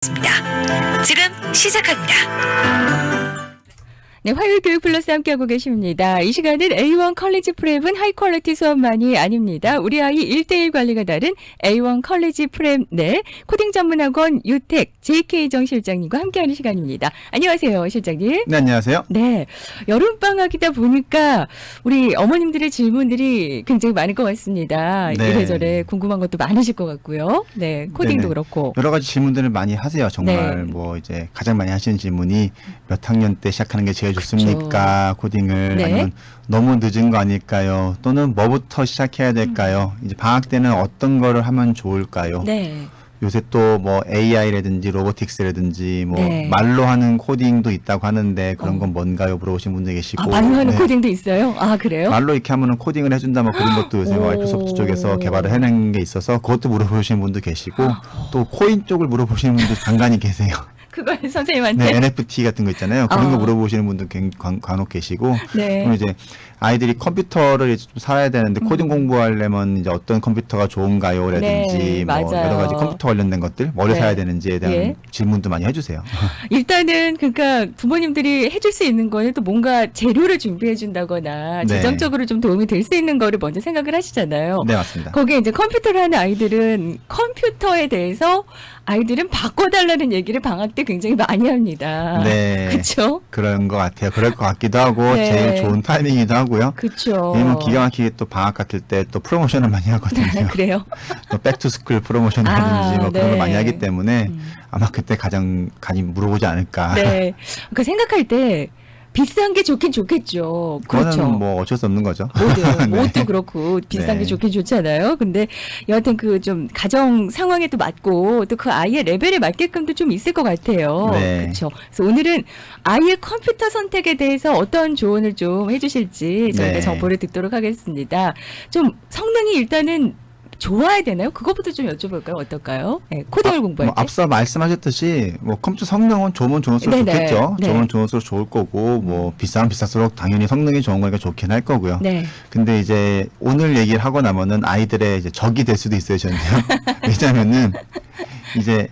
지금 시작합니다. 네, 화요일 교육 플러스 함께하고 계십니다. 이 시간은 A1 컬리지 프랩은 하이 퀄리티 수업만이 아닙니다. 우리 아이 1:1 관리가 다른 A1 컬리지 프랩 내 코딩 전문학원 유택 JK정 실장님과 함께하는 시간입니다. 안녕하세요, 실장님. 네, 안녕하세요. 네, 여름방학이다 보니까 우리 어머님들의 질문들이 굉장히 많을 것 같습니다. 네. 이래저래 궁금한 것도 많으실 것 같고요. 네, 코딩도 네네. 그렇고. 여러 가지 질문들을 많이 하세요. 정말 네. 뭐 이제 가장 많이 하시는 질문이 몇 학년 때 시작하는 게 제일 좋습니까? 코딩을 네. 아니면 너무 늦은 거 아닐까요? 또는 뭐부터 시작해야 될까요? 이제 방학 때는 어떤 거를 하면 좋을까요? 네. 요새 또 뭐 AI라든지 로보틱스라든지 뭐 네. 말로 하는 코딩도 있다고 하는데 그런 건 뭔가요? 물어보신 분들 계시고. 아, 말로 하는 네. 코딩도 있어요? 아, 그래요? 말로 이렇게 하면은 코딩을 해준다 뭐 그런 것도 요새 오. 마이크로소프트 쪽에서 개발을 해낸 게 있어서 그것도 물어보시는 분도 계시고 또 코인 쪽을 물어보시는 분도 간간히 계세요. 그걸 선생님한테. 네, NFT 같은 거 있잖아요. 그런 아. 거 물어보시는 분도 간혹 계시고. 네. 그럼 이제 아이들이 컴퓨터를 이제 좀 사야 되는데 코딩 공부하려면 이제 어떤 컴퓨터가 좋은가요?라든지 네, 뭐 맞아요. 여러 가지 컴퓨터 관련된 것들 뭘 네. 사야 되는지에 대한 예. 질문도 많이 해주세요. 일단은 그러니까 부모님들이 해줄 수 있는 거는 또 뭔가 재료를 준비해 준다거나 네. 재정적으로 좀 도움이 될 수 있는 거를 먼저 생각을 하시잖아요. 네, 맞습니다. 거기에 이제 컴퓨터를 하는 아이들은 컴퓨터에 대해서 아이들은 바꿔달라는 얘기를 방학 때 굉장히 많이 합니다. 네. 그렇죠? 그런 것 같아요. 그럴 것 같기도 하고 네. 제일 좋은 타이밍이기도 하고요. 그렇죠. 왜냐면 기가 막히게 또 방학 같을 때 또 프로모션을 많이 하거든요. 그래요? 또 백투스쿨 프로모션이라든지 아, 뭐 그런 네. 걸 많이 하기 때문에 아마 그때 가장 많이 물어보지 않을까. 네. 그러니까 생각할 때 비싼 게 좋긴 좋겠죠. 그거는 그렇죠. 뭐 어쩔 수 없는 거죠. 뭐도 그렇고 비싼 네. 게 좋긴 좋잖아요. 근데 여하튼 그 좀 가정 상황에도 맞고 또 그 아이의 레벨에 맞게끔도 좀 있을 것 같아요. 네. 그렇죠. 그래서 오늘은 아이의 컴퓨터 선택에 대해서 어떤 조언을 좀 해주실지 저희가 네. 정보를 듣도록 하겠습니다. 좀 성능이 일단은 좋아야 되나요? 그거부터 좀 여쭤볼까요? 어떨까요? 네, 코딩을 공부할 뭐 때. 앞서 말씀하셨듯이 뭐 컴퓨터 성능은 좋으면 좋을수록 네네. 좋겠죠. 네. 좋으면 좋을수록 좋을 거고 뭐 비싸면 비쌀수록 당연히 성능이 좋은 거니까 좋긴 할 거고요. 네. 근데 이제 오늘 얘기를 하고 나면은 아이들의 이제 적이 될 수도 있어요, 저는요. 왜냐면은 이제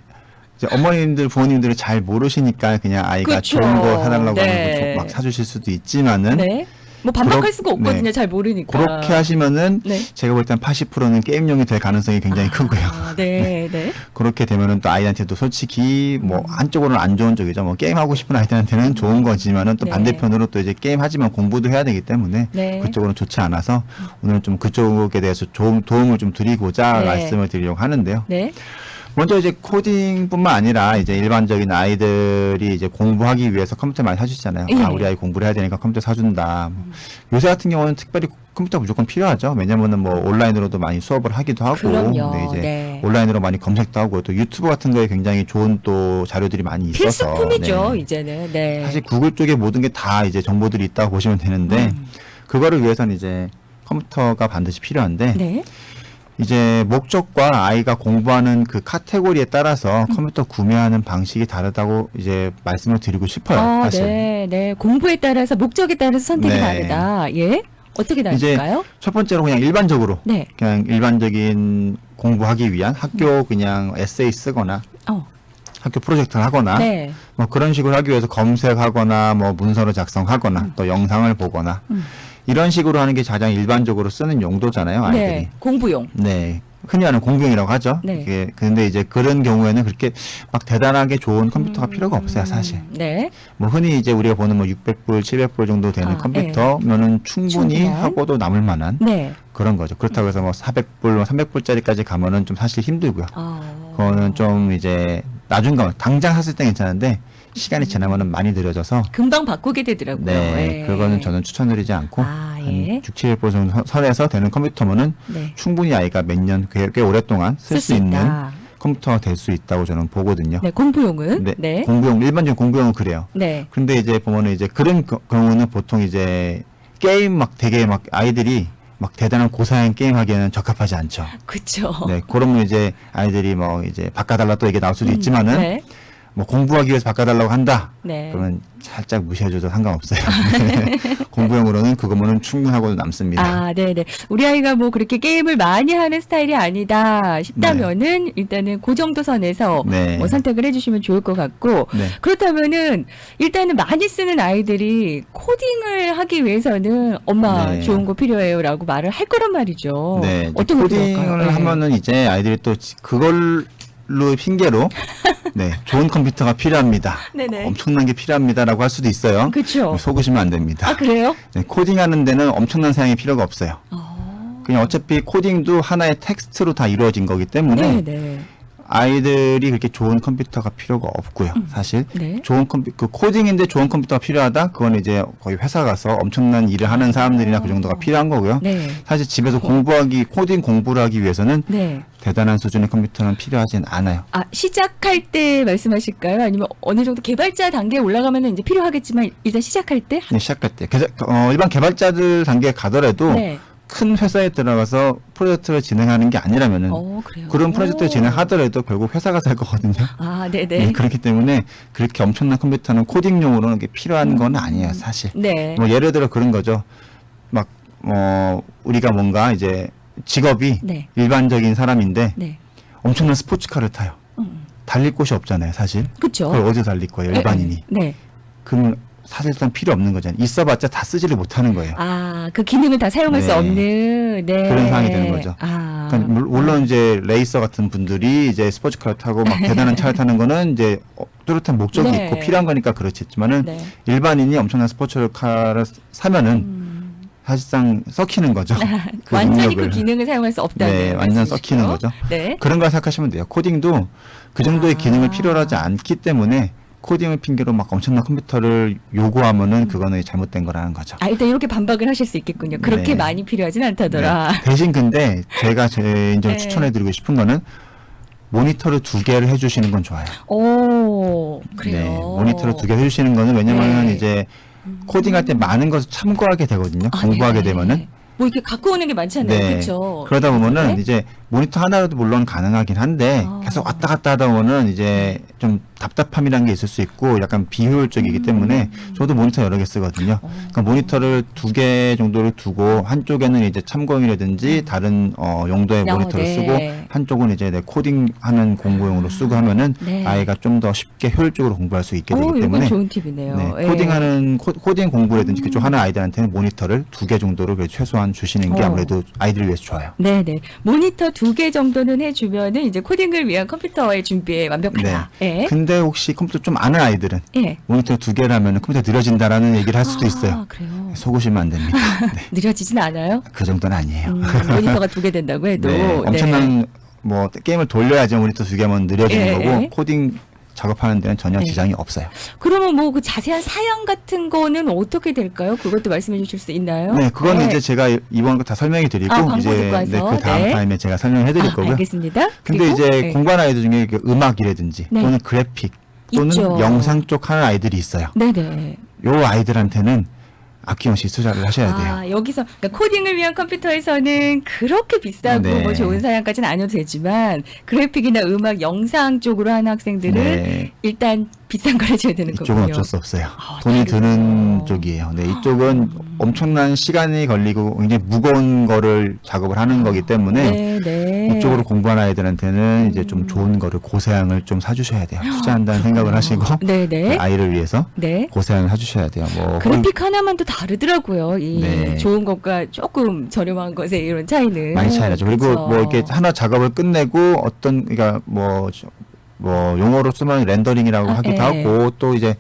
어머님들, 부모님들이 잘 모르시니까 그냥 아이가 그쵸. 좋은 거 사달라고 네. 하는 거 막 사주실 수도 있지만은 네. 뭐 반박할 그렇- 수가 없거든요. 네. 잘 모르니까. 그렇게 하시면은 네. 제가 볼 땐 80%는 게임용이 될 가능성이 굉장히 크고요. 아, 네, 네. 그렇게 되면은 또 아이한테도 솔직히 뭐 한쪽으로는 안 좋은 쪽이죠. 뭐 게임하고 싶은 아이들한테는 좋은 거지만은 또 네. 반대편으로 또 이제 게임하지만 공부도 해야 되기 때문에 네. 그쪽으로는 좋지 않아서 오늘 좀 그쪽에 대해서 도움을 좀 드리고자 네. 말씀을 드리려고 하는데요. 네. 먼저 이제 코딩뿐만 아니라 이제 일반적인 아이들이 이제 공부하기 위해서 컴퓨터 많이 사주시잖아요. 예. 아, 우리 아이 공부를 해야 되니까 컴퓨터 사준다. 요새 같은 경우는 특별히 컴퓨터 무조건 필요하죠. 왜냐면은 뭐 온라인으로도 많이 수업을 하기도 하고, 그럼요. 네, 이제 네. 온라인으로 많이 검색도 하고 또 유튜브 같은 거에 굉장히 좋은 또 자료들이 많이 있어서 필수품이죠, 네. 이제는. 네. 사실 구글 쪽에 모든 게 다 이제 정보들이 있다고 보시면 되는데 그거를 위해서는 이제 컴퓨터가 반드시 필요한데 네. 이제 목적과 아이가 공부하는 그 카테고리에 따라서 컴퓨터 구매하는 방식이 다르다고 이제 말씀을 드리고 싶어요. 아, 사실. 네, 네. 공부에 따라서, 목적에 따라서 선택이 네. 다르다. 예? 어떻게 이제 다를까요? 첫 번째로 그냥 일반적으로 네. 그냥 일반적인 공부하기 위한 학교 그냥 에세이 쓰거나 학교 프로젝트를 하거나 네. 뭐 그런 식으로 하기 위해서 검색하거나 뭐 문서를 작성하거나 또 영상을 보거나 이런 식으로 하는 게 가장 일반적으로 쓰는 용도잖아요, 아이들이. 네. 공부용. 네. 흔히 하는 공부용이라고 하죠. 네. 이게 근데 이제 그런 경우에는 그렇게 막 대단하게 좋은 컴퓨터가 필요가 없어요, 사실. 네. 뭐 흔히 이제 우리가 보는 뭐 600불, 700불 정도 되는 아, 컴퓨터면은 충분히 충분한? 하고도 남을 만한 네. 그런 거죠. 그렇다고 해서 뭐 400불, 300불짜리까지 가면은 좀 사실 힘들고요. 아. 그거는 좀 이제 나중 가면 당장 샀을 때 괜찮은데 시간이 지나면은 많이 느려져서 금방 바꾸게 되더라고요. 네, 예. 그거는 저는 추천드리지 않고 아, 한 예. 6, 700불 정도 선에서 되는 컴퓨터면은 네. 충분히 아이가 몇 년, 꽤 오랫동안 쓸 수 있는 있다. 컴퓨터가 될 수 있다고 저는 보거든요. 네, 공부용은? 네, 네. 공부용, 일반적인 공부용은 그래요. 네. 근데 이제 보면은 이제 그런 경우는 보통 이제 게임 막 되게 막 아이들이 막 대단한 고사양 게임 하기에는 적합하지 않죠. 그쵸. 네, 그러면 이제 아이들이 뭐 이제 바꿔달라 또 얘기 나올 수도 있지만은 네. 뭐 공부하기 위해서 바꿔달라고 한다. 네. 그러면 살짝 무시해줘도 상관없어요. 공부용으로는 그거면은 충분하고 남습니다. 아, 네네. 우리 아이가 뭐 그렇게 게임을 많이 하는 스타일이 아니다 싶다면은 일단은 그 정도 선에서 네. 뭐 선택을 해주시면 좋을 것 같고 네. 그렇다면은 일단은 많이 쓰는 아이들이 코딩을 하기 위해서는 엄마 네. 좋은 거 필요해요라고 말을 할 거란 말이죠. 네. 어떤 거 코딩을 필요할까요? 네. 하면은 이제 아이들이 또 그걸로 핑계로 네, 좋은 컴퓨터가 필요합니다. 네네. 엄청난 게 필요합니다라고 할 수도 있어요. 그렇죠. 속으시면 안 됩니다. 아, 그래요? 네, 코딩하는 데는 엄청난 사양이 필요가 없어요. 그냥 어차피 코딩도 하나의 텍스트로 다 이루어진 거기 때문에 네네. 아이들이 그렇게 좋은 컴퓨터가 필요가 없고요. 사실 네. 좋은 그 코딩인데 좋은 컴퓨터가 필요하다. 그건 이제 거의 회사 가서 엄청난 일을 하는 사람들이나 그 정도가 필요한 거고요. 네. 사실 집에서 코딩 공부를 하기 위해서는 네. 대단한 수준의 컴퓨터는 필요하진 않아요. 아, 시작할 때 말씀하실까요? 아니면 어느 정도 개발자 단계에 올라가면 이제 필요하겠지만 일단 시작할 때? 네, 시작할 때 일반 개발자들 단계에 가더라도 네. 큰 회사에 들어가서 프로젝트를 진행하는 게 아니라면은 그래요. 그런 프로젝트를 진행하더라도 결국 회사가 살 거거든요. 아, 네네. 네, 그렇기 때문에 그렇게 엄청난 컴퓨터는 코딩용으로는 필요한 건 아니에요, 사실. 네. 뭐 예를 들어 그런 거죠. 막 우리가 뭔가 이제 직업이 네. 일반적인 사람인데 네. 엄청난 스포츠카를 타요. 달릴 곳이 없잖아요, 사실. 그렇죠. 그걸 어디서 달릴 거예요, 일반인이. 네. 그럼 사실상 필요 없는 거잖아요. 있어봤자 다 쓰지를 못하는 거예요. 아, 그 기능을 다 사용할 수 네. 없는, 네. 그런 상황이 되는 거죠. 아. 그러니까 물론 이제 레이서 같은 분들이 이제 스포츠카를 타고 막 대단한 차를 타는 거는 이제 뚜렷한 목적이 네. 있고 필요한 거니까 그렇겠지만은 네. 일반인이 엄청난 스포츠카를 사면은 사실상 썩히는 거죠. 그 완전히 능력을. 그 기능을 사용할 수 없다는 네, 완전 말씀이시죠? 썩히는 거죠. 네. 그런 걸 생각하시면 돼요. 코딩도 그 정도의 기능을 필요로 하지 않기 때문에 코딩을 핑계로 막 엄청난 컴퓨터를 요구하면은 그거는 잘못된 거라는 거죠. 아, 일단 이렇게 반박을 하실 수 있겠군요. 그렇게 네. 많이 필요하진 않다더라. 네. 대신 근데 제가 개인적으로 네. 추천해드리고 싶은 거는 모니터를 2개를 해주시는 건 좋아요. 오, 그래요. 네, 모니터를 2개 해주시는 거는 왜냐면은 네. 이제 코딩할 때 많은 것을 참고하게 되거든요. 아, 공부하게 네네. 되면은. 뭐 이렇게 갖고 오는 게 많잖아요. 네. 그렇죠. 그러다 보면은 네. 이제 모니터 하나로도 물론 가능하긴 한데 아. 계속 왔다 갔다 하다 보면은 이제 좀 답답함이라는 게 있을 수 있고 약간 비효율적이기 때문에 저도 모니터 여러 개 쓰거든요. 그러니까 모니터를 2개 정도를 두고 한쪽에는 이제 참고용이라든지 다른 용도의 모니터를 네. 쓰고 한쪽은 이제 내 코딩하는 공부용으로 쓰고 하면은 네. 아이가 좀 더 쉽게 효율적으로 공부할 수 있게 되기 이건 때문에 좋은 팁이네요. 네, 예. 코딩하는 코딩 공부라든지 그쪽 하는 아이들한테는 모니터를 2개 정도로 그래도 최소한 주시는 게 아무래도 아이들을 위해서 좋아요. 네네. 모니터 2개 정도는 해주면은 이제 코딩을 위한 컴퓨터의 준비에 완벽하다. 예. 근데 혹시 컴퓨터 좀 아는 아이들은 예. 모니터 2개라면 컴퓨터 느려진다라는 얘기를 할 수도 있어요. 아, 그래요. 속으시면 안 됩니다. 네, 느려지진 않아요? 그 정도는 아니에요. 모니터가 2개 된다고 해도. 네, 엄청난 뭐 게임을 돌려야지 모니터 2개면 느려지는 예, 거고 예. 코딩 작업하는 데는 전혀 네. 지장이 없어요. 그러면 뭐 그 자세한 사양 같은 거는 어떻게 될까요? 그것도 말씀해 주실 수 있나요? 네, 그거는 네. 이제 제가 이번 거 다 설명해 드리고 아, 광고 이제 듣고 와서. 그 다음 네. 타임에 제가 설명해 드릴 거고요. 알겠습니다. 근데 그리고, 이제 네. 공부하는 아이들 중에 그 음악이라든지 네. 또는 그래픽 또는 있죠. 영상 쪽 하는 아이들이 있어요. 네네. 요 아이들한테는 아낌없이 투자를 하셔야 돼요. 아, 여기서 그러니까 코딩을 위한 컴퓨터에서는 그렇게 비싸고 네. 뭐 좋은 사양까지는 아니어도 되지만 그래픽이나 음악, 영상 쪽으로 하는 학생들은 네. 일단 비싼 걸 해줘야 되는 이쪽은 거군요. 어쩔 수 없어요. 아, 돈이 다르군요. 드는 쪽이에요. 네, 이쪽은 엄청난 시간이 걸리고 굉장히 무거운 거를 작업을 하는 거기 때문에 네, 네. 이쪽으로 공부하는 아이들한테는 이제 좀 좋은 거를 고사양을 좀 사주셔야 돼요. 투자한다는 생각을 하시고 네네. 그 아이를 위해서 네. 고사양을 사주셔야 돼요. 뭐 그래픽 하나만도 다르더라고요. 이 네. 좋은 것과 조금 저렴한 것의 이런 차이는 많이 차이 나죠. 그리고 그렇죠. 뭐 이렇게 하나 작업을 끝내고 어떤 그러니까 뭐 용어로 쓰면 렌더링이라고 하기도 예. 하고 또 이제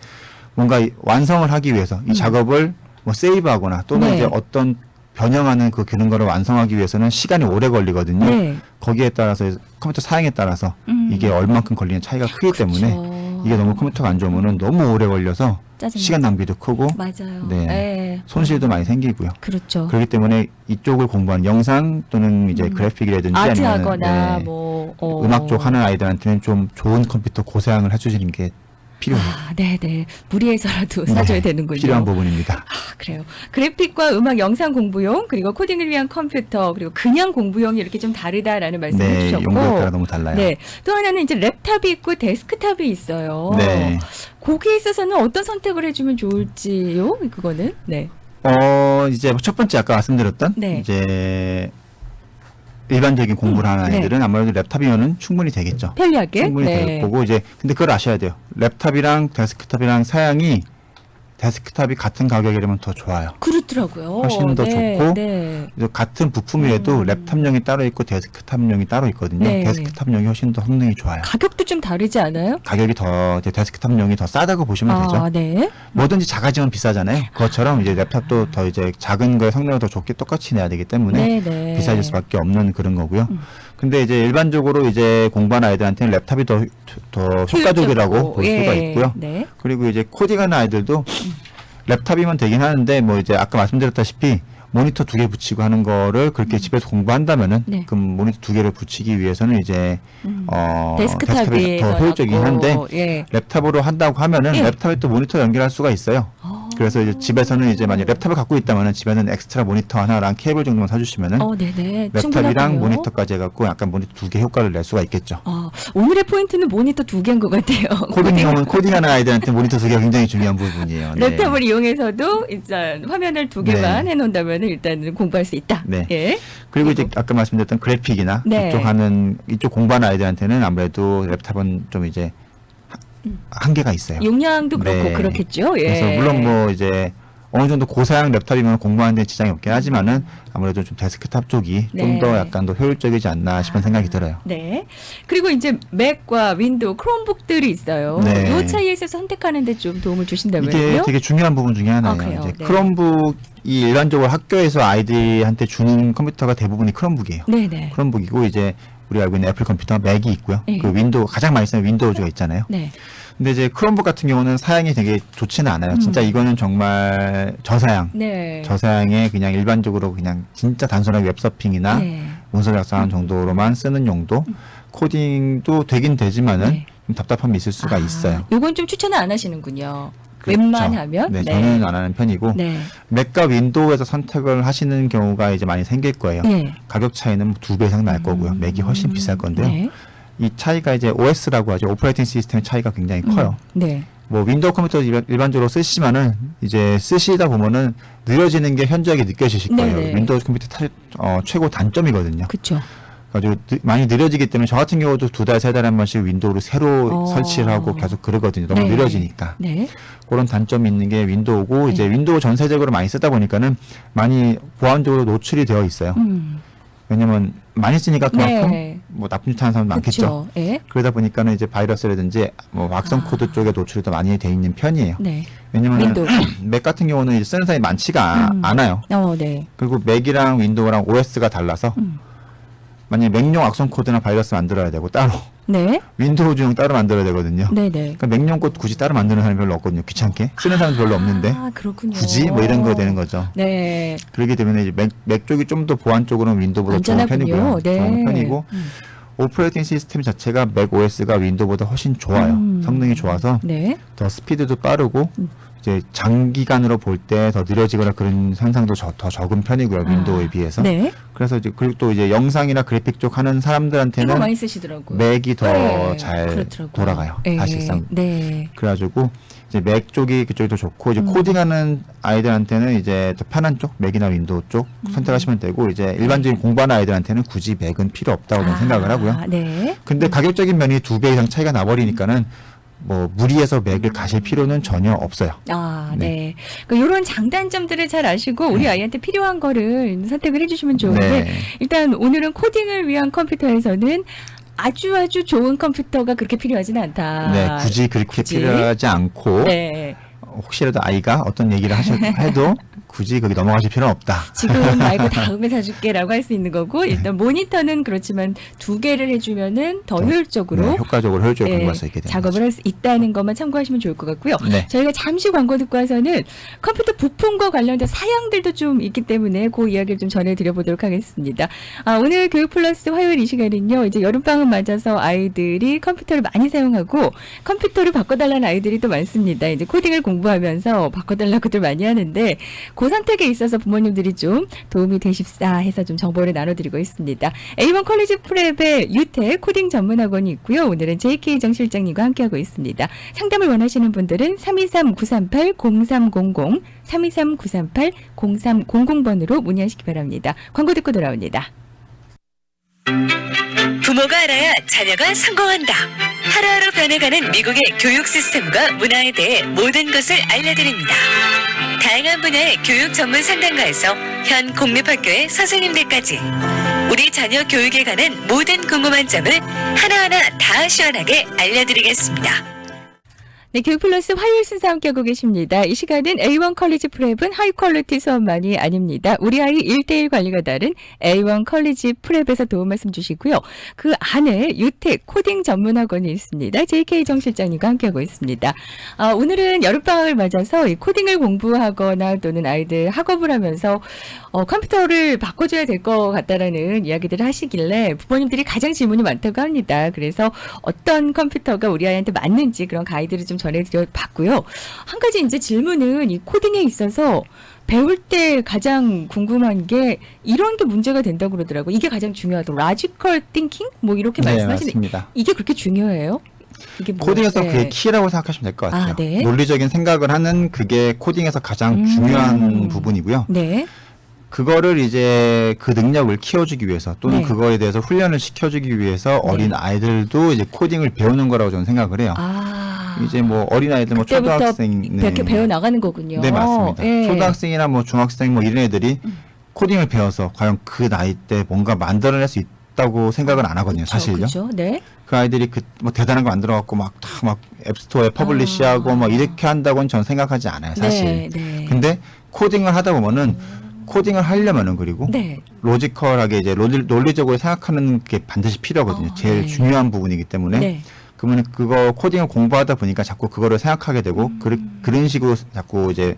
뭔가 완성을 하기 위해서 이 작업을 뭐 세이브하거나 또는 네. 이제 어떤 변형하는 그 기능 거를 완성하기 위해서는 시간이 오래 걸리거든요. 네. 거기에 따라서 컴퓨터 사양에 따라서 이게 얼만큼 걸리는 차이가 크기 때문에 그렇죠. 이게 너무 컴퓨터가 안 좋으면 너무 오래 걸려서 짜증나. 시간 낭비도 크고 맞아요. 네. 네. 손실도 많이 생기고요. 그렇죠. 그렇기 때문에 이쪽을 공부하는 영상 또는 이제 그래픽이라든지 아트하거나 네, 뭐 음악 쪽 하는 아이들한테는 좀 좋은 컴퓨터 고사양을 해주시는 게 필요해요. 네네. 무리해서라도 사줘야 되는군요. 필요한 부분입니다. 아, 그래요. 그래픽과 음악, 영상 공부용, 그리고 코딩을 위한 컴퓨터, 그리고 그냥 공부용이 이렇게 좀 다르다라는 말씀을 네, 해주셨고. 용도에 따라 너무 달라요. 네. 또 하나는 이제 랩탑이 있고 데스크탑이 있어요. 네. 거기에 있어서는 어떤 선택을 해주면 좋을지요? 그거는? 네. 이제 첫 번째 아까 말씀드렸던 네. 이제 일반적인 공부를 하는 네. 아이들은 아무래도 랩탑이면은 충분히 되겠죠. 편리하게. 충분히 네. 될 거고 이제 근데 그걸 아셔야 돼요. 랩탑이랑 데스크탑이랑 사양이 데스크탑이 같은 가격이라면 더 좋아요. 그렇더라고요. 훨씬 더 좋고 네. 그래서 같은 부품이라도 랩탑용이 따로 있고 데스크탑용이 따로 있거든요. 네. 데스크탑용이 훨씬 더 성능이 좋아요. 가격도 좀 다르지 않아요? 가격이 더 이제 데스크탑용이 더 싸다고 보시면 되죠. 네. 뭐든지 작아지면 비싸잖아요. 그것처럼 이제 랩탑도 더 이제 작은 거에 성능을 더 좋게 똑같이 내야 되기 때문에 네. 비싸질 수밖에 없는 그런 거고요. 근데 이제 일반적으로 이제 공부하는 아이들한테는 랩탑이 더 효과적이라고 효율적이고, 볼 수가 있고요. 네. 그리고 이제 코딩하는 아이들도 랩탑이면 되긴 하는데 뭐 이제 아까 말씀드렸다시피 모니터 2개 붙이고 하는 거를 그렇게 집에서 공부한다면은 네. 그럼 모니터 2개를 붙이기 위해서는 이제 데스크탑이 더 효율적이긴 한데 예. 랩탑으로 한다고 하면은 예. 랩탑에 또 모니터 연결할 수가 있어요. 그래서 이제 집에서는 이제 만약 랩탑을 갖고 있다면은 집에는 엑스트라 모니터 하나랑 케이블 정도만 사주시면은 네네. 랩탑이랑 충분하군요. 모니터까지 해갖고 약간 모니터 2개 효과를 낼 수가 있겠죠. 오늘의 포인트는 모니터 2개인 것 같아요. 코딩하는 아이들한테 모니터 2개가 굉장히 중요한 부분이에요. 네. 랩탑을 이용해서도 일단 화면을 2개만 네. 해놓는다면 일단은 공부할 수 있다. 네. 예. 그리고 이제 아까 말씀드렸던 그래픽이나 네. 이쪽 공부하는 아이들한테는 아무래도 랩탑은 좀 이제 한계가 있어요. 용량도 그렇고 네. 그렇겠죠. 예. 그래서 물론 뭐 이제 어느 정도 고사양 랩탑이면 공부하는 데 지장이 없긴 하지만은 아무래도 좀 데스크탑 쪽이 네. 좀 더 약간 더 효율적이지 않나 싶은 생각이 들어요. 네. 그리고 이제 맥과 윈도우, 크롬북들이 있어요. 네. 이 차이에 있어서 선택하는데 좀 도움을 주신다면요? 이게 되게 중요한 부분 중에 하나예요. 그래요? 이제 네. 크롬북이 일반적으로 학교에서 아이들한테 주는 컴퓨터가 대부분이 크롬북이에요. 네네. 크롬북이고 이제 우리가 알고 있는 애플 컴퓨터 맥이 있고요. 네. 그 윈도우 가장 많이 쓰는 윈도우즈가 있잖아요. 네. 근데 이제 크롬북 같은 경우는 사양이 되게 좋지는 않아요. 진짜 이거는 정말 저사양. 네. 저사양에 그냥 일반적으로 그냥 진짜 단순하게 웹서핑이나 네. 문서 작성하는 정도로만 쓰는 용도. 코딩도 되긴 되지만은 네. 좀 답답함이 있을 수가 있어요. 요건 좀 추천을 안 하시는군요. 그렇죠. 웬만하면. 네, 저는 안 하는 편이고 네. 맥과 윈도우에서 선택을 하시는 경우가 이제 많이 생길 거예요. 네. 가격 차이는 2배 이상 날 거고요. 맥이 훨씬 비쌀 건데요. 네. 이 차이가 이제 OS라고 하죠. 오퍼레이팅 시스템 차이가 굉장히 커요. 네. 뭐 윈도우 컴퓨터 일반적으로 쓰시지만은 이제 쓰시다 보면은 느려지는 게 현저하게 느껴지실 거예요. 네네. 윈도우 컴퓨터 최고 단점이거든요. 그렇죠. 가지고 많이 느려지기 때문에 저 같은 경우도 2달, 3달에 한 번씩 윈도우를 새로 설치를 하고 계속 그러거든요. 너무 네. 느려지니까. 네. 그런 단점이 있는 게 윈도우고 이제 윈도우 전세적으로 많이 쓰다 보니까는 많이 보안적으로 노출이 되어 있어요. 왜냐면 많이 쓰니까 그만큼 네. 뭐 나쁜 짓 하는 사람 많겠죠. 그렇죠. 예. 그러다 보니까는 이제 바이러스라든지 뭐 악성 코드 쪽에 노출이 더 많이 돼 있는 편이에요. 네. 왜냐면 윈도우. 맥 같은 경우는 이제 쓰는 사람이 많지가 않아요. 네. 그리고 맥이랑 윈도우랑 OS가 달라서 만약에 맥용 악성 코드나 바이러스 만들어야 되고 따로 네. 윈도우용 따로 만들어야 되거든요. 네, 네. 그러니까 맥용 코드 굳이 따로 만드는 사람이 별로 없거든요. 귀찮게 쓰는 사람도 별로 없는데 그렇군요. 굳이 뭐 이런 거 되는 거죠. 네. 그렇기 때문에 이제 맥 쪽이 좀 더 보안 쪽으로는 윈도우보다 좋은 안전하군요. 편이고요. 네. 좋은 편이고 오퍼레이팅 시스템 자체가 맥 OS가 윈도우보다 훨씬 좋아요. 성능이 좋아서 네. 더 스피드도 빠르고 이제 장기간으로 볼 때 더 느려지거나 그런 현상도 더 적은 편이고요. 윈도우에 비해서. 네. 그래서 이제 그리고 또 이제 영상이나 그래픽 쪽 하는 이거 사람들한테는 많이 쓰시더라고요. 맥이 더 네, 잘 그렇더라고요. 돌아가요. 네. 사실상. 네. 그래가지고 이제 맥 쪽이 그쪽이 더 좋고 이제 코딩하는 아이들한테는 이제 더 편한 쪽 맥이나 윈도우 쪽 선택하시면 되고 이제 일반적인 공부하는 아이들한테는 굳이 맥은 필요 없다고 저는 생각을 하고요. 네. 근데 가격적인 면이 2배 이상 차이가 나버리니까는 뭐 무리해서 맥을 가실 필요는 전혀 없어요. 네. 그러니까 이런 장단점들을 잘 아시고 우리 아이한테 필요한 거를 선택을 해주시면 좋은데 네. 일단 오늘은 코딩을 위한 컴퓨터에서는 아주 좋은 컴퓨터가 그렇게 필요하지는 않다. 네, 굳이 그렇게 굳이? 필요하지 않고 네. 혹시라도 아이가 어떤 얘기를 해도 굳이 거기 넘어가실 필요는 없다. 지금 말고 다음에 사줄게라고 할 수 있는 거고 일단 모니터는 그렇지만 2개를 해주면은 더 효율적으로 네, 효과적으로 공부할 수 있게 되는 작업을 거죠. 할 수 있다는 것만 참고하시면 좋을 것 같고요. 네. 저희가 잠시 광고 듣고 와서는 컴퓨터 부품과 관련된 사양들도 좀 있기 때문에 그 이야기를 좀 전해드려보도록 하겠습니다. 오늘 교육 플러스 화요일 이 시간은요. 이제 여름방학 맞아서 아이들이 컴퓨터를 많이 사용하고 컴퓨터를 바꿔달라는 아이들이 또 많습니다. 이제 코딩을 공부하면서 바꿔달라고들 많이 하는데 그 선택에 있어서 부모님들이 좀 도움이 되십사 해서 좀 정보를 나눠드리고 있습니다. A1 컬리지 프랩의 유태 코딩 전문학원이 있고요. 오늘은 JK 정 실장님과 함께하고 있습니다. 상담을 원하시는 분들은 323-938-0300, 323-938-0300번으로 문의하시기 바랍니다. 광고 듣고 돌아옵니다. 부모가 알아야 자녀가 성공한다. 하루하루 변해가는 미국의 교육 시스템과 문화에 대해 모든 것을 알려드립니다. 다양한 분야의 교육 전문 상담가에서 현 공립학교의 선생님들까지 우리 자녀 교육에 관한 모든 궁금한 점을 하나하나 다 시원하게 알려드리겠습니다. 네, 교육 플러스 화요일 순서 함께하고 계십니다. 이 시간은 A1 컬리지 프랩은 하이 퀄리티 수업만이 아닙니다. 우리 아이 1:1 관리가 다른 A1 컬리지 프랩에서 도움 말씀 주시고요. 그 안에 유택 코딩 전문학원이 있습니다. JK 정 실장님과 함께하고 있습니다. 오늘은 여름방학을 맞아서 이 코딩을 공부하거나 또는 아이들 학업을 하면서 컴퓨터를 바꿔줘야 될 것 같다라는 이야기들을 하시길래 부모님들이 가장 질문이 많다고 합니다. 그래서 어떤 컴퓨터가 우리 아이한테 맞는지 그런 가이드를 좀 전해드려 봤고요. 한 가지 이제 질문은 이 코딩에 있어서 배울 때 가장 궁금한 게 이런 게 문제가 된다고 그러더라고요. 이게 가장 중요하다고. 라지컬 띵킹? 뭐 이렇게 네, 말씀하시는데 맞습니다. 이게 그렇게 중요해요? 이게 뭐, 코딩에서 네. 그게 키라고 생각하시면 될 것 같아요. 네. 논리적인 생각을 하는 그게 코딩에서 가장 중요한 부분이고요. 네. 그거를 이제 그 능력을 키워주기 위해서 또는 네. 그거에 대해서 훈련을 시켜주기 위해서 어린 아이들도 이제 코딩을 배우는 거라고 저는 생각을 해요. 이제 뭐 어린 아이들 뭐 초등학생 이렇게 배워 나가는 거군요. 네, 맞습니다. 예. 초등학생이나 뭐 중학생 뭐 이런 애들이 코딩을 배워서 과연 그 나이 때 뭔가 만들어낼 수 있다고 생각은 안 하거든요, 사실요. 그렇죠. 네. 그 아이들이 뭐 대단한 거 만들어 갖고 막 다 막 앱스토어에 퍼블리시하고 막 이렇게 한다고는 저는 생각하지 않아요, 사실. 네. 근데 코딩을 하다 보면은 코딩을 하려면은 그리고 네. 로지컬하게 이제 논리적으로 생각하는 게 반드시 필요하거든요. 제일 네. 중요한 부분이기 때문에. 네. 그러면 그거 코딩을 공부하다 보니까 자꾸 그거를 생각하게 되고 그런 식으로 자꾸 이제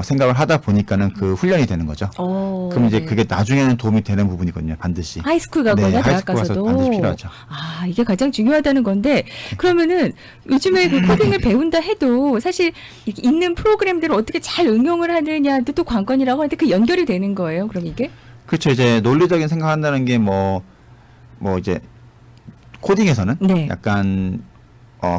생각을 하다 보니까는 그 훈련이 되는 거죠. 그럼 이제 네. 그게 나중에는 도움이 되는 부분이거든요, 반드시. 하이스쿨 가거나 네, 대학 하이스쿨 가서 가서도 반드시 필요하죠. 이게 가장 중요하다는 건데 그러면은 요즘에 그 코딩을 배운다 해도 사실 이렇게 있는 프로그램들을 어떻게 잘 응용을 하느냐도 또 관건이라고 하는데 그 연결이 되는 거예요. 그럼 이게? 그렇죠. 이제 논리적인 생각한다는 게 뭐 이제 코딩에서는 네. 약간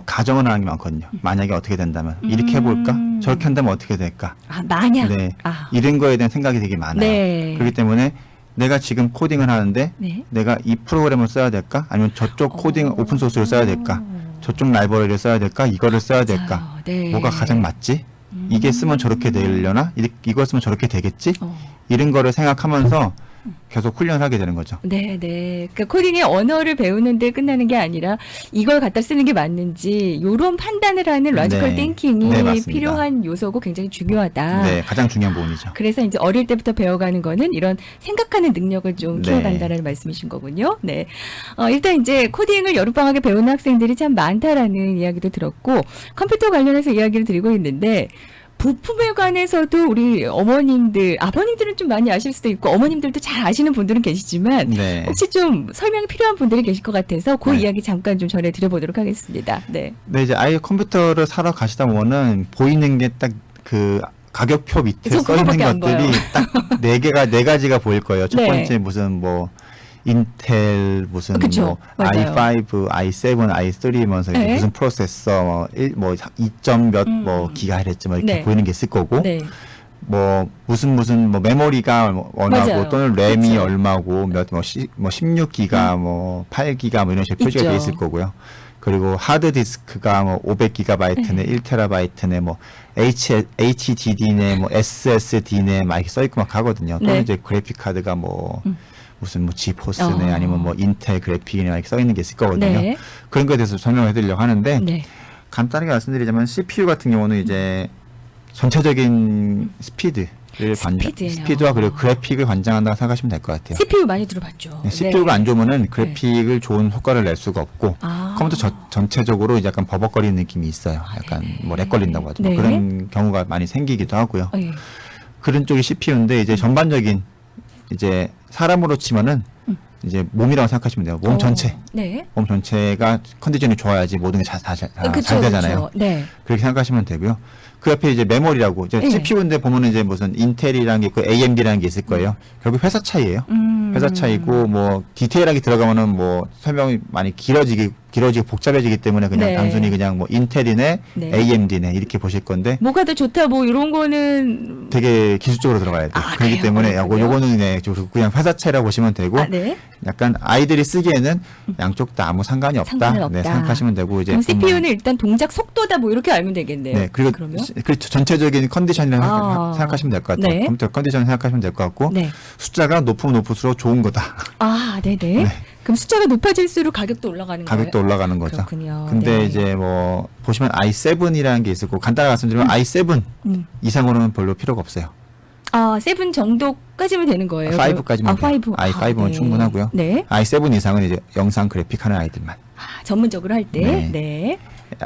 가정을 하는 게 많거든요. 만약에 어떻게 된다면 이렇게 해볼까? 저렇게 한다면 어떻게 될까? 만약. 네, 이런 거에 대한 생각이 되게 많아요. 네. 그렇기 때문에 내가 지금 코딩을 하는데 네. 내가 이 프로그램을 써야 될까? 아니면 저쪽 코딩 오픈 소스를 써야 될까? 저쪽 라이브러리를 써야 될까? 이거를 써야 될까? 맞아요. 네. 뭐가 가장 맞지? 이게 쓰면 저렇게 되려나? 이거 쓰면 저렇게 되겠지? 이런 거를 생각하면서 계속 훈련을 하게 되는 거죠. 네. 그러니까 코딩의 언어를 배우는데 끝나는 게 아니라 이걸 갖다 쓰는 게 맞는지 이런 판단을 하는 라지컬 네. 띵킹이 네, 맞습니다. 필요한 요소고 굉장히 중요하다. 네, 가장 중요한 부분이죠. 그래서 이제 어릴 때부터 배워가는 거는 이런 생각하는 능력을 좀 네. 키워간다라는 말씀이신 거군요. 네. 일단 이제 코딩을 여름방학에 배우는 학생들이 참 많다라는 이야기도 들었고 컴퓨터 관련해서 이야기를 드리고 있는데 부품에 관해서도 우리 어머님들, 아버님들은 좀 많이 아실 수도 있고 어머님들도 잘 아시는 분들은 계시지만 네. 혹시 좀 설명이 필요한 분들이 계실 것 같아서 그 네. 이야기 잠깐 좀 전해드려보도록 하겠습니다. 네. 네, 이제 아이 컴퓨터를 사러 가시다 보면은 보이는 게 딱 그 가격표 밑에 저 써 있는 그거밖에 안 것들이 봐요. 딱 네 가지가 보일 거예요. 첫 네. 번째 무슨 뭐 인텔 무슨 그쵸, 뭐 맞아요. i5, i7, i3면서 네. 무슨 프로세서 뭐 2점 몇 뭐 기가헤르츠 뭐 이렇게 네. 보이는 게 있을 거고 네. 뭐 무슨 뭐 메모리가 얼마고 맞아요. 또는 램이 그쵸. 얼마고 뭐 16기가 뭐 8기가 뭐 이런 식으로 표시가 있죠. 돼 있을 거고요. 그리고 하드 디스크가 뭐 500기가바이트네, 1테라바이트네, 뭐 HDD네, 뭐 SSD네 막 이렇게 써 있고 막 하거든요. 또는 네. 이제 그래픽 카드가 뭐 무슨 뭐 지포스네, 어. 아니면 뭐 인텔 그래픽이네 막 이렇게 써 있는 게 있을 거거든요. 네. 그런 거에 대해서 설명해 드리려고 하는데 네. 간단하게 말씀드리자면 CPU 같은 경우는 이제 전체적인 스피드와 그리고 그래픽을 관장한다고 생각하시면 될 것 같아요. CPU 많이 들어봤죠. 네, CPU가 안 좋으면은 그래픽을 좋은 효과를 낼 수가 없고 컴퓨터 전체적으로 약간 버벅거리는 느낌이 있어요. 약간 뭐 렉 걸린다고 하죠. 네. 그런 경우가 많이 생기기도 하고요. 네. 그런 쪽이 CPU인데 이제 전반적인 이제 사람으로 치면은 이제 몸이라고 생각하시면 돼요. 몸 전체. 네. 몸 전체가 컨디션이 좋아야지 모든 게 그쵸, 잘 되잖아요. 그쵸. 네. 그렇게 생각하시면 되고요. 그 옆에 이제 메모리라고 이제 네. CPU인데 보면은 이제 무슨 인텔이라는 게 있고 AMD라는 게 있을 거예요. 결국 회사 차이예요. 회사 차이고 뭐 디테일하게 들어가면은 뭐 설명이 많이 길어지고 복잡해지기 때문에 그냥 네. 단순히 그냥 뭐 인텔이네 네. AMD네 이렇게 보실 건데 뭐가 더 좋다 뭐 이런 거는 되게 기술적으로 들어가야 돼요. 아, 그렇기 그래요? 때문에 그래요? 요거는 그냥 회사 차이라고 보시면 되고 네. 약간 아이들이 쓰기에는 양쪽 다 아무 상관이 없다. 상관은 없다. 네, 생각하시면 되고 이제 그럼 CPU는 일단 동작 속도다 뭐 이렇게 알면 되겠네요. 네, 그리고 그러면 전체적인 컨디션이라고 아. 생각하시면 될 것 같아요. 네. 컴퓨터 컨디션 생각하시면 될 것 같고 네. 숫자가 높으면 높을수록 좋은 거다. 아, 네네. 네. 그럼 숫자가 높아질수록 가격도 올라가는 가격도 거예요? 올라가는 거죠. 그렇군요. 근데 네. 이제 뭐 보시면 i7이라는 게 있을 거고 간단하게 말씀드리면 i7 이상으로는 별로 필요가 없어요. 아, 7 정도까지면 되는 거예요? 5까지면 돼요. 5. i5는 네. 충분하고요. 네. i7 이상은 이제 영상 그래픽 하는 아이들만. 아, 전문적으로 할 때. 네. 네.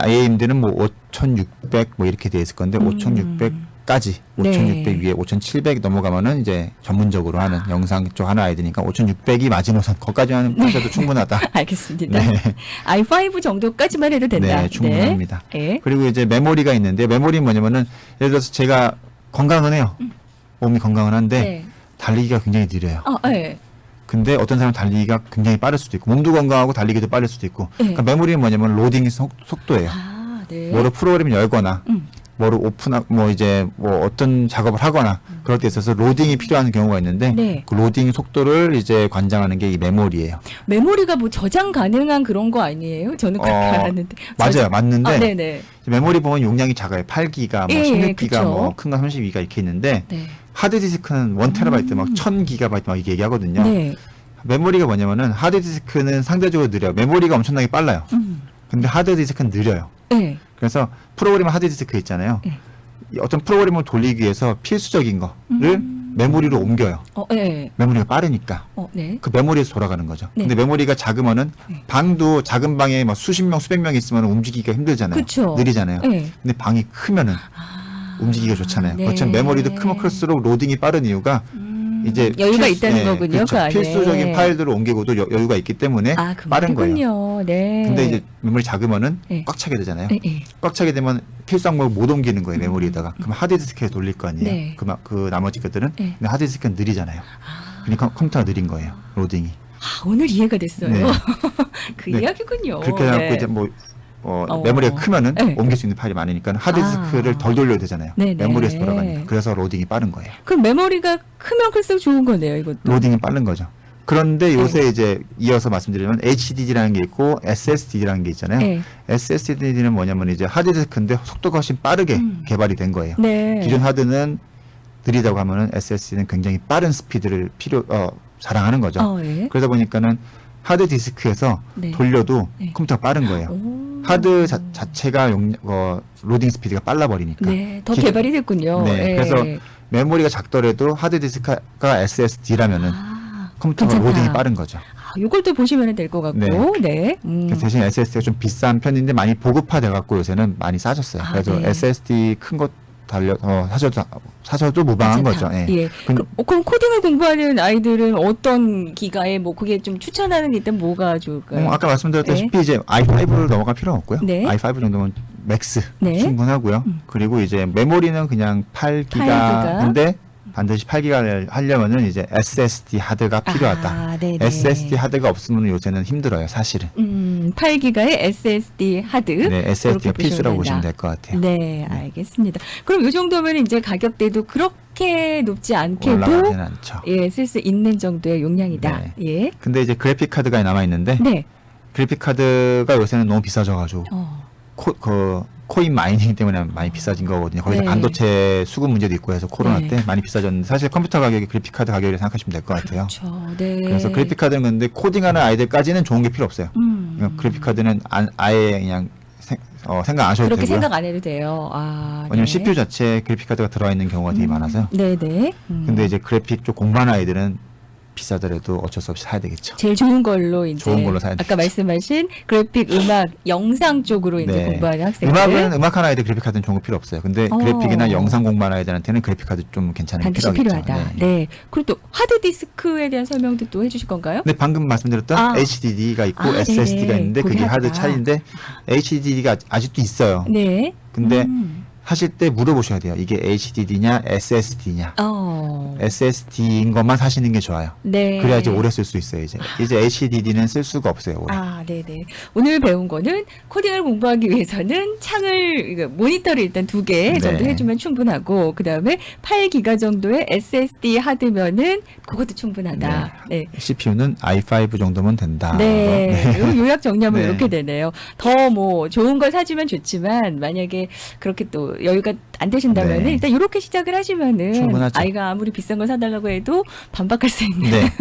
AMD는 뭐 5600 뭐 이렇게 돼 있을 건데 5600까지 5600 네. 위에 5700 넘어가면은 이제 전문적으로 하는 영상 쪽 하는 아이들이니까 5600이 마지노선 거기까지만 하셔도 충분하다. 알겠습니다. 네. i5 정도까지만 해도 된다. 네, 충분합니다. 네. 그리고 이제 메모리가 있는데 메모리는 뭐냐면은 예를 들어서 제가 건강은 해요. 몸이 건강은 한데 네. 달리기가 굉장히 느려요. 네. 근데 어떤 사람은 달리기가 굉장히 빠를 수도 있고 몸도 건강하고 달리기도 빠를 수도 있고 네. 그러니까 메모리는 뭐냐면 로딩 속도예요. 아, 네. 뭐를 프로그램을 열거나 뭐를 오픈하고 뭐 이제 뭐 어떤 작업을 하거나 그럴 때 있어서 로딩이 필요한 경우가 있는데 네. 그 로딩 속도를 이제 관장하는 게 이 메모리예요. 메모리가 뭐 저장 가능한 그런 거 아니에요? 저는 그렇게 알았는데. 맞아요. 맞는데 네네. 메모리 보면 용량이 작아요. 8기가, 뭐 예, 16기가, 그쵸. 뭐 큰 거 32기가 이렇게 있는데 네. 하드디스크는 1TB 막 1000GB 막 이게 얘기하거든요. 네. 메모리가 뭐냐면은 하드디스크는 상대적으로 느려요. 메모리가 엄청나게 빨라요. 근데 하드디스크는 느려요. 네. 그래서 프로그램 하드디스크 있잖아요. 네. 이 어떤 프로그램을 돌리기 위해서 필수적인 거를 메모리로 옮겨요. 네. 메모리가 빠르니까. 네. 그 메모리에서 돌아가는 거죠. 네. 근데 메모리가 작으면은 방도 작은 방에 막 수십 명, 수백 명 있으면 움직이기가 힘들잖아요. 그쵸. 느리잖아요. 네. 근데 방이 크면은 움직이기가 좋잖아요. 네. 그렇지만 메모리도 크면 클수록 로딩이 빠른 이유가 이제 여유가 있다는 거군요, 그렇죠. 그 안에. 필수적인 파일들을 옮기고도 여유가 있기 때문에 아, 빠른 거예요. 그렇군요. 네. 근데 이제 메모리 작으면은 네. 꽉 차게 되잖아요. 네, 네. 꽉 차게 되면 필수 항목을 못 옮기는 거예요, 메모리에다가. 그럼 하드디스크에 돌릴 거 아니에요. 네. 그 나머지 것들은. 네. 근데 하드디스크는 느리잖아요. 그러니까 컴퓨터가 느린 거예요, 로딩이. 아, 오늘 이해가 됐어요. 네. 그 네. 이야기군요. 그렇게 해갖고 네. 이제 뭐 메모리가 크면은 네. 옮길 수 있는 파일이 많으니까 하드디스크를 덜 돌려야 되잖아요. 네네. 메모리에서 돌아가니까. 그래서 로딩이 빠른 거예요. 그럼 메모리가 크면 클수록 좋은 거네요, 이것도. 로딩이 빠른 거죠. 그런데 요새 이제 이어서 말씀드리면 HDD라는 게 있고 SSD라는 게 있잖아요. 네. SSD는 뭐냐면 이제 하드디스크인데 속도가 훨씬 빠르게 개발이 된 거예요. 네. 기존 하드는 느리다고 하면은 SSD는 굉장히 빠른 스피드를 자랑하는 거죠. 네. 그러다 보니까는 하드디스크에서 네. 돌려도 네. 컴퓨터가 빠른 거예요. 오. 하드 자체가 로딩 스피드가 빨라 버리니까. 네, 더 개발이 됐군요. 네, 그래서 메모리가 작더라도 하드디스크가 SSD라면은 컴퓨터가 괜찮다. 로딩이 빠른 거죠. 이걸 또 보시면 될 것 같고, 네. 그래서 대신 SSD가 좀 비싼 편인데 많이 보급화돼 갖고 요새는 많이 싸졌어요. 아, 그래서 네. SSD 큰 거 사셔도 무방한 괜찮다. 거죠. 예. 예. 그럼 코딩을 공부하는 아이들은 어떤 기가에 뭐 그게 좀 추천하는 게 있다면 뭐가 좋을까요? 아까 말씀드렸다시피 이제 i5를 넘어갈 필요는 없고요. 네. i5 정도면 맥스 네. 충분하고요. 그리고 이제 메모리는 그냥 8기가인데 반드시 8기가를 하려면은 이제 SSD 하드가 필요하다. 아, 네네. SSD 하드가 없으면 요새는 힘들어요, 사실은. 8기가의 SSD 하드. 네, SSD가 그렇게 필수라고 보시면 보시면 될 것 같아요. 네, 알겠습니다. 그럼 이 정도면 이제 가격대도 그렇게 높지 않게도 올라가지는 않죠. 예, 쓸 수 있는 정도의 용량이다. 네. 예. 근데 이제 그래픽 카드가 남아 있는데 네. 그래픽 카드가 요새는 너무 비싸져가지고 코인 마이닝 때문에 많이 비싸진 거거든요. 거기서 네. 반도체 수급 문제도 있고 해서 코로나 네. 때 많이 비싸졌는데 사실 컴퓨터 가격이 그래픽 카드 가격이라 생각하시면 될 것 같아요. 그렇죠. 네. 그래서 그래픽 카드는 근데 코딩하는 아이들까지는 좋은 게 필요 없어요. 그러니까 그래픽 카드는 아예 그냥 생각 안 하셔도 그렇게 되고요. 생각 안 해도 돼요. 아, 왜냐면 네. CPU 자체에 그래픽 카드가 들어가 있는 경우가 되게 많아서요. 네네. 근데 이제 그래픽 쪽 공부하는 아이들은 비싸더라도 어쩔 수 없이 사야 되겠죠. 제일 좋은 걸로 이제 좋은 걸로 사야 아까 되죠. 말씀하신 그래픽, 음악, 영상 쪽으로 이제 네. 공부하는 학생들. 음악은 음악하는 아이들 그래픽 카드는 좋은 거 필요 없어요. 근데 그래픽이나 영상 공부하는 아이들한테는 그래픽 카드 좀 괜찮은 게 반드시 필요하겠죠. 필요하다. 네. 그리고 또 하드 디스크에 대한 설명도 또 해주실 건가요? 근데 방금 말씀드렸던 아. HDD가 있고 아, SSD가 네네. 있는데 그게 그게 하드 하드다. 차이인데 HDD가 아직도 있어요. 네. 근데 하실 때 물어보셔야 돼요. 이게 HDD냐 SSD냐. SSD인 것만 사시는 게 좋아요. 네. 그래야 이제 오래 쓸 수 있어요. 이제 HDD는 쓸 수가 없어요. 오래. 아, 네네. 오늘 배운 거는 코딩을 공부하기 위해서는 모니터를 일단 2개 정도 네. 해주면 충분하고, 그 다음에 8기가 정도의 SSD 하드면은 그것도 충분하다. 네. CPU는 i5 정도면 된다. 네. 요 요약 정리하면 네. 이렇게 되네요. 더 뭐 좋은 걸 사주면 좋지만 만약에 그렇게 또 여유가 안 되신다면 네. 일단 이렇게 시작을 하시면은 충분하죠. 아이가 아무리 비싼 걸 사달라고 해도 반박할 수 있는 네.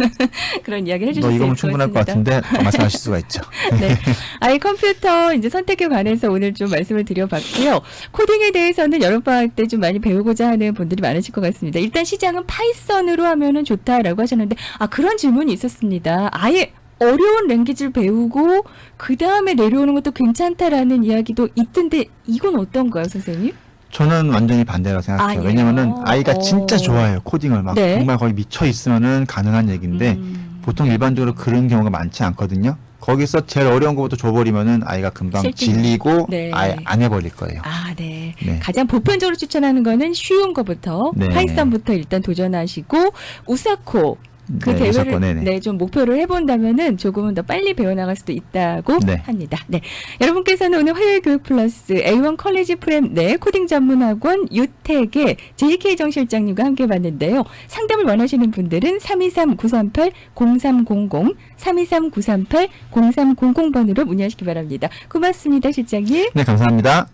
그런 이야기를 뭐 해주실 수 이거면 있을 충분할 것 같습니다. 같은데 말씀하실 수가 있죠. 네. 아이 컴퓨터 이제 선택에 관해서 오늘 좀 말씀을 드려봤고요. 코딩에 대해서는 여름방학 때 좀 많이 배우고자 하는 분들이 많으실 것 같습니다. 일단 시작은 파이썬으로 하면은 좋다라고 하셨는데, 그런 질문이 있었습니다. 아예 어려운 랭귀지를 배우고 그 다음에 내려오는 것도 괜찮다라는 이야기도 있던데 이건 어떤가요, 선생님? 저는 완전히 반대라고 생각해요. 아, 왜냐면은 예. 아이가 진짜 좋아해요. 코딩을 막 네. 정말 거의 미쳐 있으면은 가능한 얘기인데 보통 일반적으로 그런 경우가 많지 않거든요. 거기서 제일 어려운 것부터 줘버리면은 아이가 금방 실증. 질리고 네. 아예 안 해버릴 거예요. 아, 네. 네. 가장 보편적으로 추천하는 거는 쉬운 거부터 네. 파이썬부터 일단 도전하시고 우사코 그 네, 대회를 우사코, 네네. 좀 목표를 해본다면은 조금은 더 빨리 배워나갈 수도 있다고 네. 합니다. 네, 여러분께서는 오늘 화요일 교육 플러스 A1 컬리지 프렘 코딩 전문학원 유택의 JK 정 실장님과 함께 봤는데요. 상담을 원하시는 분들은 323-938-0300 323-938-0300번으로 문의하시기 바랍니다. 고맙습니다, 실장님. 네, 감사합니다.